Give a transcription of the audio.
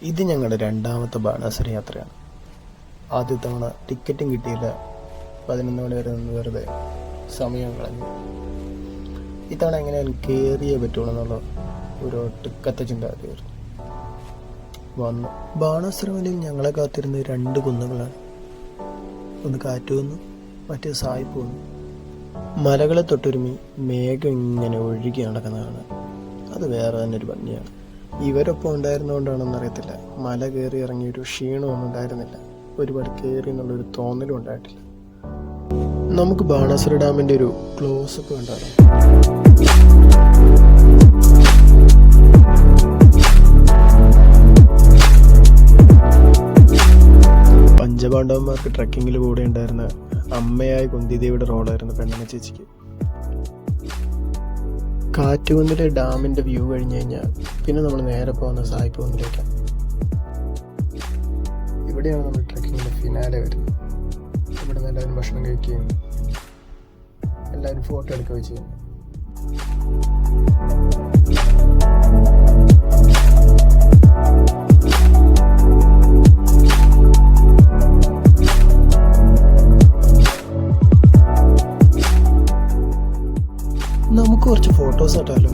ഇത് ഞങ്ങളുടെ രണ്ടാമത്തെ ബാണാസുര യാത്രയാണ്. ആദ്യ തവണ ടിക്കറ്റും കിട്ടിയില്ല, 11 മണി വരെ നിന്ന് വെറുതെ സമയം കളഞ്ഞു. ഇത്തവണ എങ്ങനെയാലും കയറിയേ പറ്റുള്ളൂ എന്നുള്ള ഒരു ഒട്ടുക്കത്ത ചിന്താഗതിയായിരുന്നു. വന്നു. ബാണാസുര മലയിൽ ഞങ്ങളെ കാത്തിരുന്ന 2 കുന്നുകളാണ്. ഒന്ന് കാറ്റുകുന്നു, മറ്റേ സായിപ്പ് കുന്നു. മലകളെ തൊട്ടൊരുമി മേഘം ഇങ്ങനെ ഒഴുകി നടക്കുന്നതാണ്. അത് വേറെ തന്നെ ഒരു ഭംഗിയാണ്. ഇവരൊപ്പം ഉണ്ടായിരുന്നുകൊണ്ടാണെന്ന് അറിയത്തില്ല, മല കയറി ഇറങ്ങിയൊരു ക്ഷീണമൊന്നും ഉണ്ടായിരുന്നില്ല. ഒരുപാട് കയറി എന്നുള്ളൊരു തോന്നലും ഉണ്ടായിട്ടില്ല. നമുക്ക് ബാണാസുര ഡാമിൻ്റെ ഒരു ക്ലോസപ്പ് കണ്ടാലോ? പഞ്ചപാണ്ഡവന്മാർക്ക് ട്രക്കിങ്ങിൽ കൂടെ ഉണ്ടായിരുന്ന അമ്മയായ കുന്തിദേവിയുടെ റോളായിരുന്നു പെണ്ണമ്മ ചേച്ചിക്ക്. കാറ്റുകുന്നിലെ ഡാമിൻ്റെ വ്യൂ കഴിഞ്ഞ് കഴിഞ്ഞാൽ പിന്നെ നമ്മൾ നേരെ പോകുന്ന സായിപ്പ് കുന്നിലേക്കാണ്. ഇവിടെയാണ് നമ്മൾ ട്രക്കിങ്ങിൻ്റെ ഫിനാലെ വരുന്നത്. ഇവിടെ നിന്ന് എല്ലാവരും ഭക്ഷണം കഴിക്കുകയും എല്ലാവരും ഫോട്ടോ എടുക്കുകയും ചെയ്യുന്നു. നമുക്ക് കുറച്ച് ഫോട്ടോസ് ആട്ടാലോ?